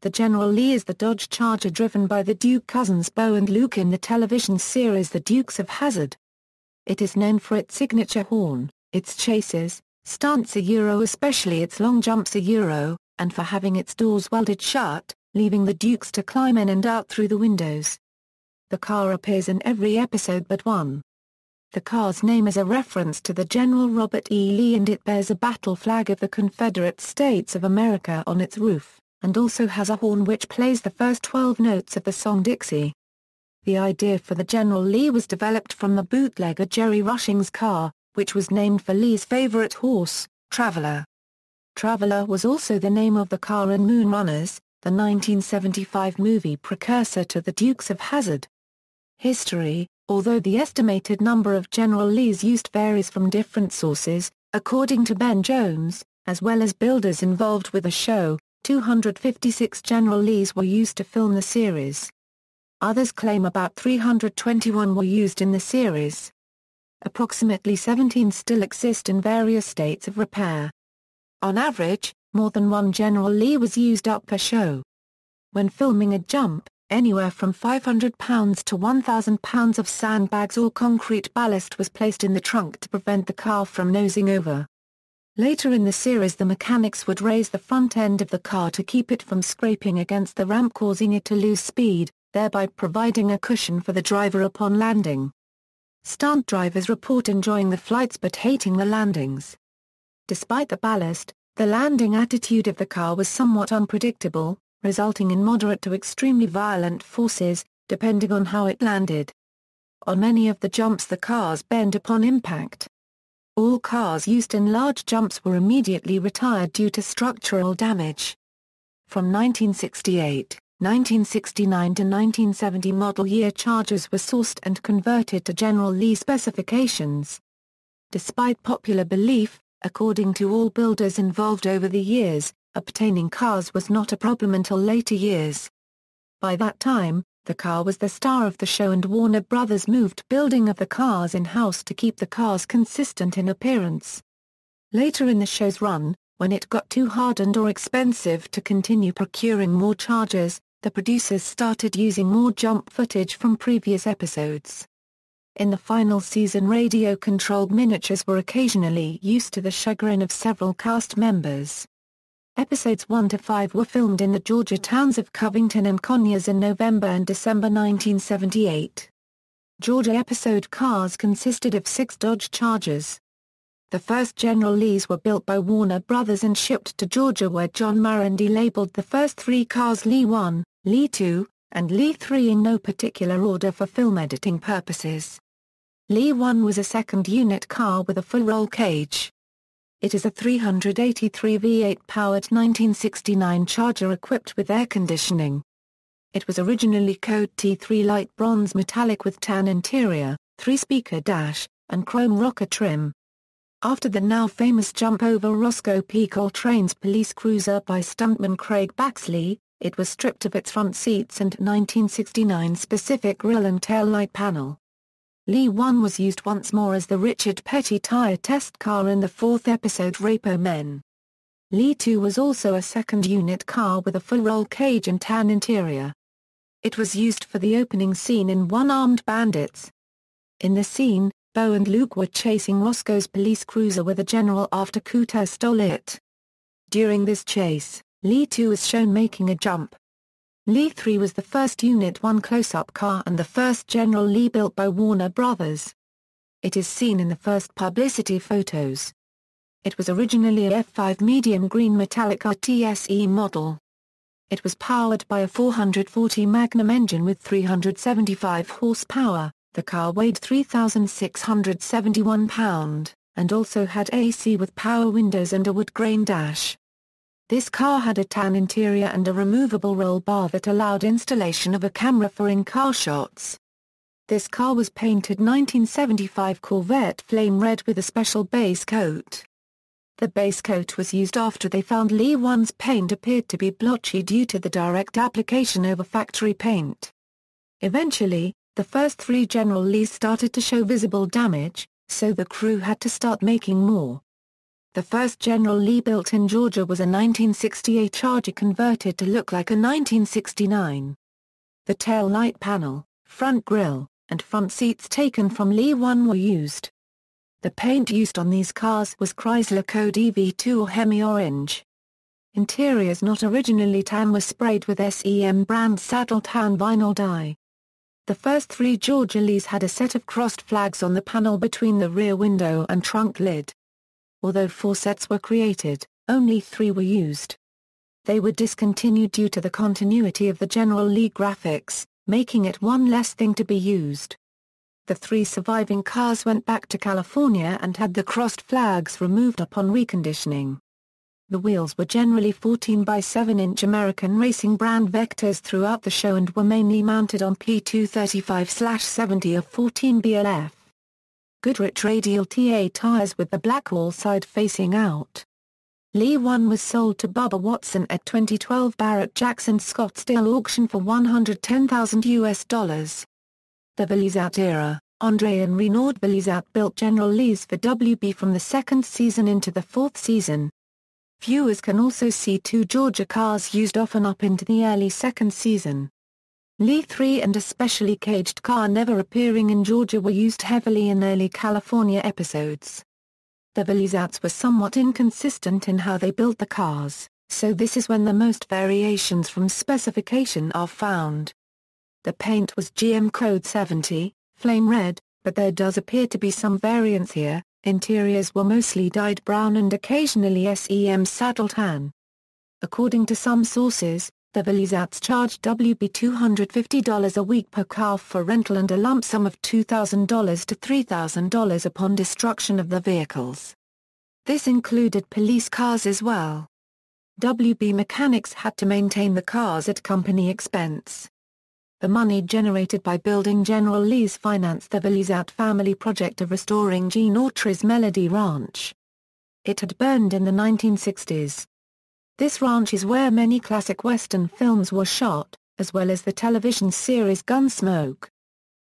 The General Lee is the Dodge Charger driven by the Duke cousins Bo and Luke in the television series The Dukes of Hazzard. It is known for its signature horn, its chases, stunts especially its long jumps and for having its doors welded shut, leaving the Dukes to climb in and out through the windows. The car appears in every episode but one. The car's name is a reference to the General Robert E. Lee, and it bears a battle flag of the Confederate States of America on its roof, and also has a horn which plays the first 12 notes of the song Dixie. The idea for the General Lee was developed from the bootlegger Jerry Rushing's car, which was named for Lee's favorite horse, Traveler. Traveler was also the name of the car in Moonrunners, the 1975 movie precursor to the Dukes of Hazzard. History: although the estimated number of General Lees used varies from different sources, according to Ben Jones, as well as builders involved with the show, 256 General Lees were used to film the series. Others claim about 321 were used in the series. Approximately 17 still exist in various states of repair. On average, more than one General Lee was used up per show. When filming a jump, anywhere from 500 pounds to 1,000 pounds of sandbags or concrete ballast was placed in the trunk to prevent the car from nosing over. Later in the series, the mechanics would raise the front end of the car to keep it from scraping against the ramp, causing it to lose speed, thereby providing a cushion for the driver upon landing. Stunt drivers report enjoying the flights but hating the landings. Despite the ballast, the landing attitude of the car was somewhat unpredictable, resulting in moderate to extremely violent forces, depending on how it landed. On many of the jumps the cars bent upon impact. All cars used in large jumps were immediately retired due to structural damage. From 1968, 1969 to 1970 model year Chargers were sourced and converted to General Lee specifications. Despite popular belief, according to all builders involved over the years, obtaining cars was not a problem until later years. By that time, the car was the star of the show and Warner Brothers moved building of the cars in-house to keep the cars consistent in appearance. Later in the show's run, when it got too hardened or expensive to continue procuring more Chargers, the producers started using more jump footage from previous episodes. In the final season, radio-controlled miniatures were occasionally used to the chagrin of several cast members. Episodes 1 to 5 were filmed in the Georgia towns of Covington and Conyers in November and December 1978. Georgia episode cars consisted of 6 Dodge Chargers. The first General Lees were built by Warner Brothers and shipped to Georgia, where John Marandy labeled the first 3 cars Lee 1, Lee 2, and Lee 3 in no particular order for film editing purposes. Lee 1 was a second unit car with a full roll cage. It is a 383 V8-powered 1969 Charger equipped with air conditioning. It was originally code T3 light bronze metallic with tan interior, 3-speaker dash, and chrome rocker trim. After the now famous jump over Roscoe P. Coltrane's police cruiser by stuntman Craig Baxley, it was stripped of its front seats and 1969 specific grille and tail light panel. Lee 1 was used once more as the Richard Petty tire test car in the 4th episode Repo Men. Lee 2 was also a second unit car with a full roll cage and tan interior. It was used for the opening scene in One-Armed Bandits. In the scene, Bo and Luke were chasing Roscoe's police cruiser with a general after Cooter stole it. During this chase, Lee 2 is shown making a jump. Lee 3 was the first Unit 1 close-up car and the first General Lee built by Warner Brothers. It is seen in the first publicity photos. It was originally a F5 medium green metallic RTSE model. It was powered by a 440 Magnum engine with 375 horsepower. The car weighed 3,671 pounds, and also had AC with power windows and a wood grain dash. This car had a tan interior and a removable roll bar that allowed installation of a camera for in-car shots. This car was painted 1975 Corvette flame red with a special base coat. The base coat was used after they found Lee 1's paint appeared to be blotchy due to the direct application over factory paint. Eventually, the first 3 General Lees started to show visible damage, so the crew had to start making more. The first General Lee built in Georgia was a 1968 Charger converted to look like a 1969. The tail light panel, front grille, and front seats taken from Lee 1 were used. The paint used on these cars was Chrysler Code EV2 or Hemi Orange. Interiors not originally tan were sprayed with SEM brand saddle tan vinyl dye. The first 3 Georgia Lees had a set of crossed flags on the panel between the rear window and trunk lid. Although 4 sets were created, only 3 were used. They were discontinued due to the continuity of the General Lee graphics, making it one less thing to be used. The 3 surviving cars went back to California and had the crossed flags removed upon reconditioning. The wheels were generally 14 by 7-inch American Racing brand vectors throughout the show and were mainly mounted on P235/70 of 14 BLF. Goodrich radial TA tires with the black wall side facing out. Lee 1 was sold to Bubba Watson at 2012 Barrett-Jackson Scottsdale auction for $110,000. The Velizat era, Andre and Renaud Velizat built General Lees for WB from the 2nd season into the 4th season. Viewers can also see 2 Georgia cars used often up into the early 2nd season. Lee 3 and especially caged car never appearing in Georgia were used heavily in early California episodes. The Velizats were somewhat inconsistent in how they built the cars, so this is when the most variations from specification are found. The paint was GM Code 70, flame red, but there does appear to be some variance here. Interiors were mostly dyed brown and occasionally SEM saddle tan. According to some sources, the Velizats charged WB $250 a week per car for rental and a lump sum of $2,000 to $3,000 upon destruction of the vehicles. This included police cars as well. WB mechanics had to maintain the cars at company expense. The money generated by building General Lees financed the Velizat family project of restoring Gene Autry's Melody Ranch. It had burned in the 1960s. This ranch is where many classic Western films were shot, as well as the television series Gunsmoke.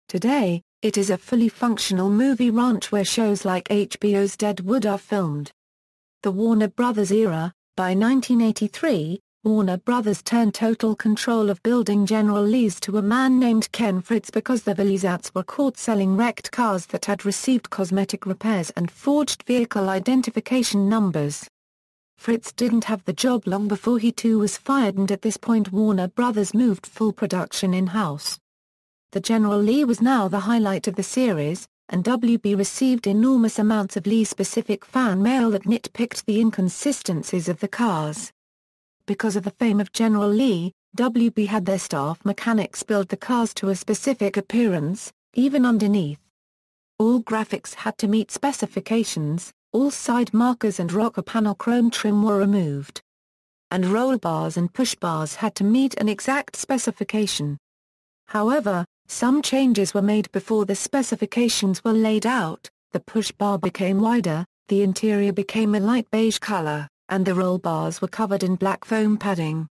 Today, it is a fully functional movie ranch where shows like HBO's Deadwood are filmed. The Warner Brothers era, by 1983, Warner Brothers turned total control of building General Lees to a man named Ken Fritz because the Velizats were caught selling wrecked cars that had received cosmetic repairs and forged vehicle identification numbers. Fritz didn't have the job long before he too was fired, and at this point Warner Brothers moved full production in-house. The General Lee was now the highlight of the series, and WB received enormous amounts of Lee-specific fan mail that nitpicked the inconsistencies of the cars. Because of the fame of General Lee, WB had their staff mechanics build the cars to a specific appearance, even underneath. All graphics had to meet specifications, all side markers and rocker panel chrome trim were removed. And roll bars and push bars had to meet an exact specification. However, some changes were made before the specifications were laid out. The push bar became wider, the interior became a light beige color, and the roll bars were covered in black foam padding.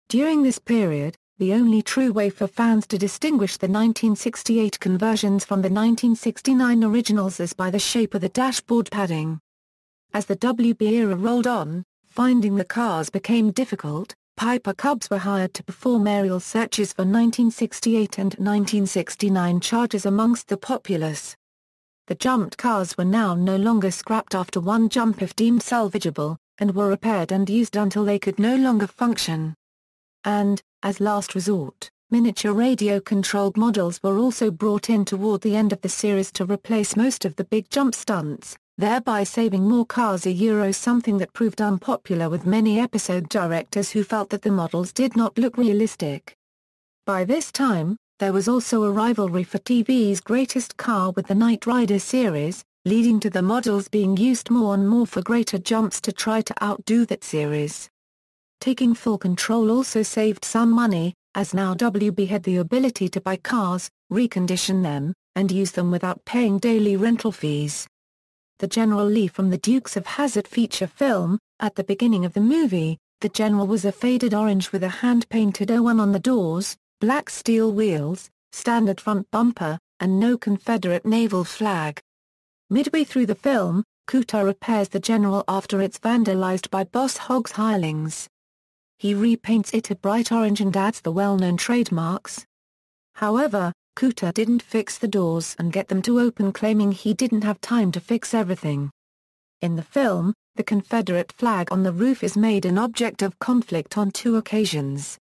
During this period, the only true way for fans to distinguish the 1968 conversions from the 1969 originals is by the shape of the dashboard padding. As the WB era rolled on, finding the cars became difficult. Piper Cubs were hired to perform aerial searches for 1968 and 1969 Chargers amongst the populace. The jumped cars were now no longer scrapped after one jump if deemed salvageable, and were repaired and used until they could no longer function. And, as last resort, miniature radio-controlled models were also brought in toward the end of the series to replace most of the big jump stunts, thereby saving more cars something that proved unpopular with many episode directors who felt that the models did not look realistic. By this time, there was also a rivalry for TV's greatest car with the Knight Rider series, leading to the models being used more and more for greater jumps to try to outdo that series. Taking full control also saved some money, as now WB had the ability to buy cars, recondition them, and use them without paying daily rental fees. The General Lee from the Dukes of Hazzard feature film, at the beginning of the movie, the General was a faded orange with a hand-painted O1 on the doors, black steel wheels, standard front bumper, and no Confederate naval flag. Midway through the film, Cooter repairs the General after it's vandalized by Boss Hogg's hirelings. He repaints it a bright orange and adds the well-known trademarks. However, Cooter didn't fix the doors and get them to open, claiming he didn't have time to fix everything. In the film, the Confederate flag on the roof is made an object of conflict on 2 occasions.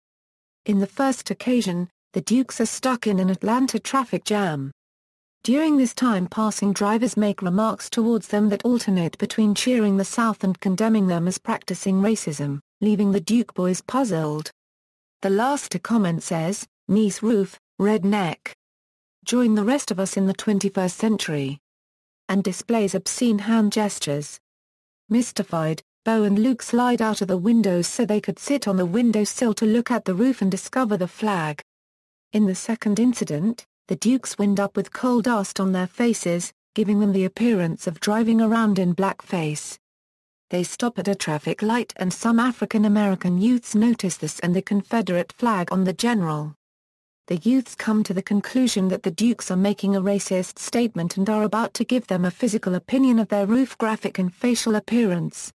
In the first occasion, the Dukes are stuck in an Atlanta traffic jam. During this time, passing drivers make remarks towards them that alternate between cheering the South and condemning them as practicing racism, leaving the Duke boys puzzled. The last to comment says, "Nice roof, redneck. Join the rest of us in the 21st century," and displays obscene hand gestures. Mystified, Bo and Luke slide out of the windows so they could sit on the windowsill to look at the roof and discover the flag. In the second incident, the Dukes wind up with coal dust on their faces, giving them the appearance of driving around in blackface. They stop at a traffic light and some African American youths notice this and the Confederate flag on the General. The youths come to the conclusion that the Dukes are making a racist statement and are about to give them a physical opinion of their roof graphic and facial appearance.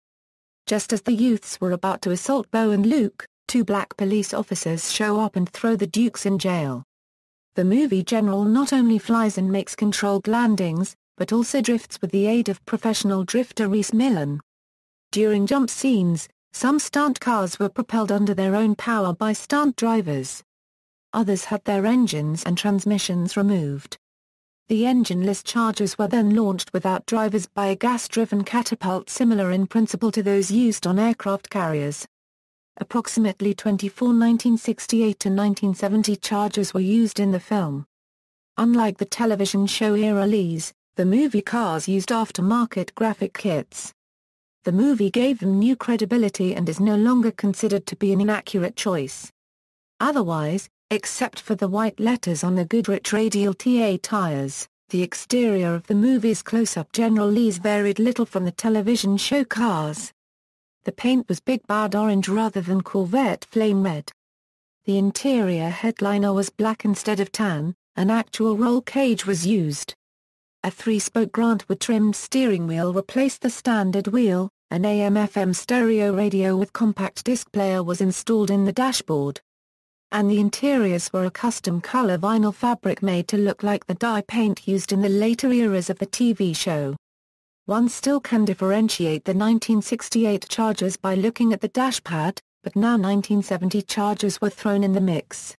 Just as the youths were about to assault Bo and Luke, 2 black police officers show up and throw the Dukes in jail. The movie General not only flies and makes controlled landings, but also drifts with the aid of professional drifter Reese Millen. During jump scenes, some stunt cars were propelled under their own power by stunt drivers. Others had their engines and transmissions removed. The engineless Chargers were then launched without drivers by a gas-driven catapult similar in principle to those used on aircraft carriers. Approximately 24 1968 to 1970 Chargers were used in the film. Unlike the television show-era Lees, the movie cars used aftermarket graphic kits. The movie gave them new credibility and is no longer considered to be an inaccurate choice. Otherwise, except for the white letters on the Goodrich radial TA tires, the exterior of the movie's close-up General Lees varied little from the television show cars. The paint was Big Bad Orange rather than Corvette Flame Red. The interior headliner was black instead of tan, an actual roll cage was used. A 3-spoke Grant wood trimmed steering wheel replaced the standard wheel, an AM/FM stereo radio with compact disc player was installed in the dashboard. And the interiors were a custom color vinyl fabric made to look like the dye paint used in the later eras of the TV show. One still can differentiate the 1968 Chargers by looking at the dashpad, but now 1970 Chargers were thrown in the mix.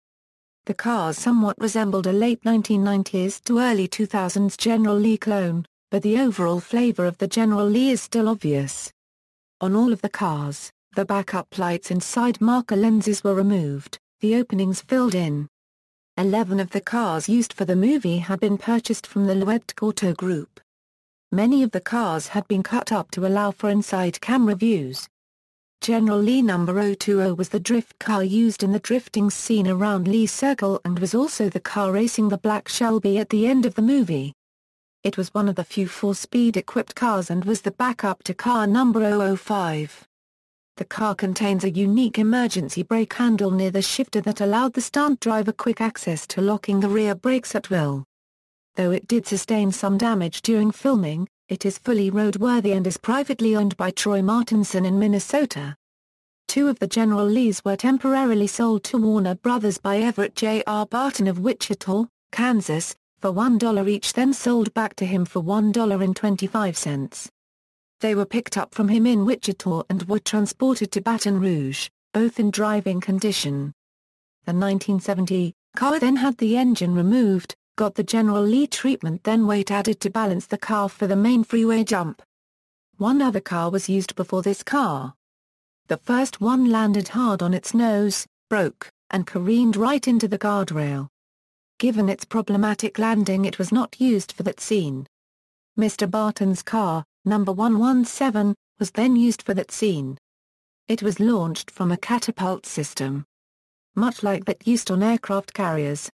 The cars somewhat resembled a late 1990s to early 2000s General Lee clone, but the overall flavor of the General Lee is still obvious. On all of the cars, the backup lights and side marker lenses were removed, the openings filled in. 11 of the cars used for the movie had been purchased from the Loebtke Auto Group. Many of the cars had been cut up to allow for inside camera views. General Lee No. 020 was the drift car used in the drifting scene around Lee Circle and was also the car racing the black Shelby at the end of the movie. It was one of the few 4-speed equipped cars and was the backup to car No. 005. The car contains a unique emergency brake handle near the shifter that allowed the stunt driver quick access to locking the rear brakes at will. Though it did sustain some damage during filming, it is fully roadworthy and is privately owned by Troy Martinson in Minnesota. 2 of the General Lees were temporarily sold to Warner Brothers by Everett J. R. Barton of Wichita, Kansas, for $1 each, then sold back to him for $1.25. They were picked up from him in Wichita and were transported to Baton Rouge, both in driving condition. The 1970 car then had the engine removed, got the General Lee treatment, then weight added to balance the car for the main freeway jump. One other car was used before this car. The first one landed hard on its nose, broke, and careened right into the guardrail. Given its problematic landing, it was not used for that scene. Mr. Barton's car, No. 117, was then used for that scene. It was launched from a catapult system, much like that used on aircraft carriers.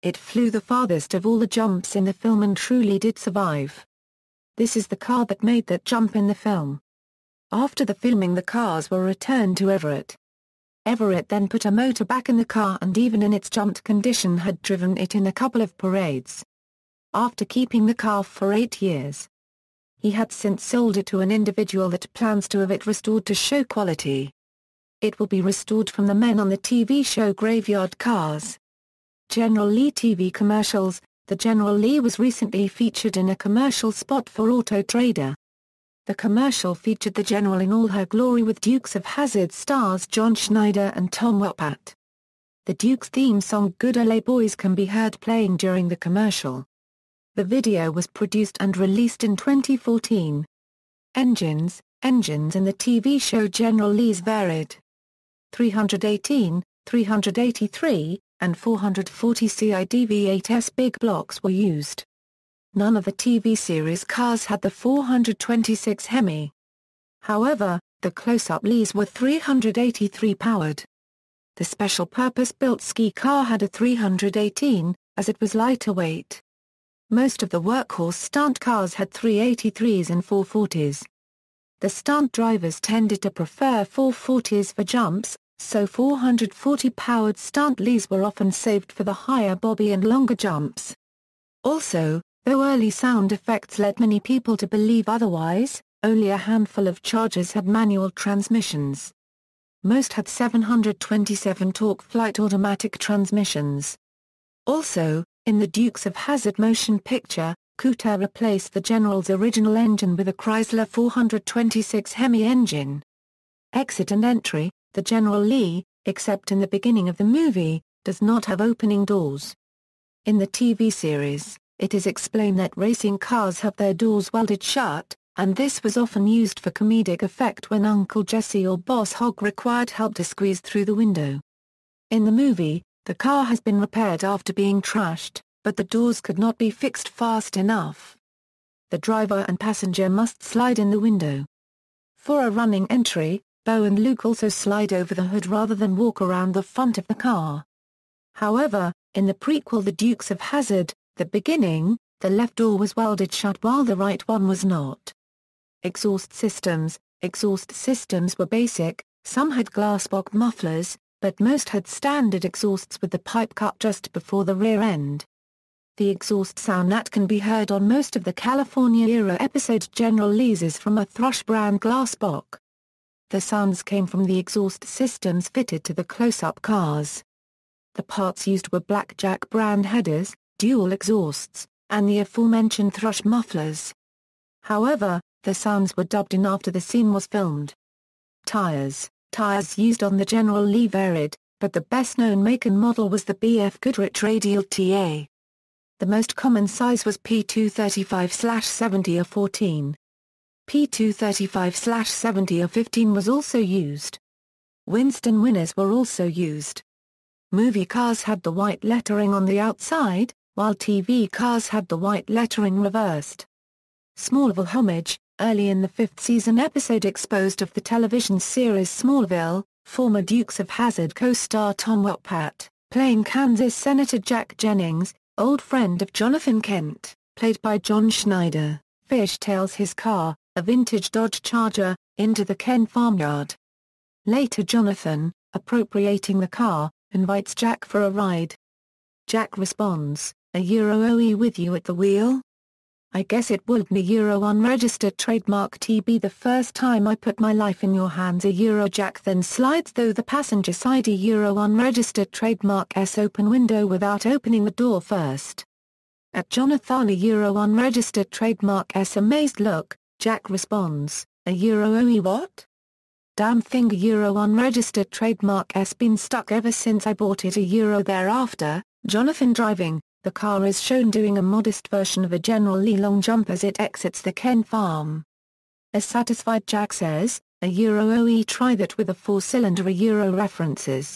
It flew the farthest of all the jumps in the film and truly did survive. This is the car that made that jump in the film. After the filming, the cars were returned to Everett. Everett then put a motor back in the car and even in its jumped condition had driven it in a couple of parades. After keeping the car for 8 years, he had since sold it to an individual that plans to have it restored to show quality. It will be restored from the men on the TV show Graveyard Cars. General Lee TV commercials. The General Lee was recently featured in a commercial spot for Auto Trader. The commercial featured the General in all her glory with Dukes of Hazzard stars John Schneider and Tom Wopat. The Dukes theme song Good Ole Boys can be heard playing during the commercial. The video was produced and released in 2014. Engines in the TV show General Lee's varied 318, 383, and 440 CIDV-8S big blocks were used. None of the TV series cars had the 426 Hemi. However, the close-up Lees were 383 powered. The special purpose-built ski car had a 318, as it was lighter weight. Most of the workhorse stunt cars had 383s and 440s. The stunt drivers tended to prefer 440s for jumps, so 440-powered stunt Lees were often saved for the higher bobby and longer jumps. Also, though early sound effects led many people to believe otherwise, only a handful of Chargers had manual transmissions. Most had 727 torque flight automatic transmissions. Also, in the Dukes of Hazzard motion picture, Couture replaced the General's original engine with a Chrysler 426 Hemi engine. Exit and entry. The General Lee, except in the beginning of the movie, does not have opening doors. In the TV series, it is explained that racing cars have their doors welded shut, and this was often used for comedic effect when Uncle Jesse or Boss Hogg required help to squeeze through the window. In the movie, the car has been repaired after being trashed, but the doors could not be fixed fast enough. The driver and passenger must slide in the window. For a running entry, Bo and Luke also slide over the hood rather than walk around the front of the car. However, in the prequel The Dukes of Hazzard, the beginning, the left door was welded shut while the right one was not. Exhaust systems were basic, some had glassbox mufflers, but most had standard exhausts with the pipe cut just before the rear end. The exhaust sound that can be heard on most of the California-era episode General Lee's is from a Thrush brand glassbox. The sounds came from the exhaust systems fitted to the close-up cars. The parts used were Blackjack brand headers, dual exhausts, and the aforementioned Thrush mufflers. However, the sounds were dubbed in after the scene was filmed. Tires used on the General Lee varied, but the best-known make and model was the BF Goodrich Radial TA. The most common size was P235/70 or 14. P235/70 or 15 was also used. Winston winners were also used. Movie cars had the white lettering on the outside, while TV cars had the white lettering reversed. Smallville homage. Early in the fifth season episode exposed of the television series Smallville, former Dukes of Hazzard co-star Tom Wopat, playing Kansas Senator Jack Jennings, old friend of Jonathan Kent, played by John Schneider, fishtails his car, a vintage Dodge Charger, into the Kent farmyard. Later Jonathan, appropriating the car, invites Jack for a ride. Jack responds, "OE with you at the wheel? I guess it would be unregistered trademark TB the first time I put my life in your hands Jack then slides through the passenger side unregistered trademark S open window without opening the door first. At Jonathan unregistered trademark S amazed look, Jack responds, OE what? Damn thing unregistered trademark S been stuck ever since I bought it thereafter, Jonathan driving. The car is shown doing a modest version of a General Lee long jump as it exits the Kent farm. A satisfied Jack says, OE try that with a 4-cylinder references,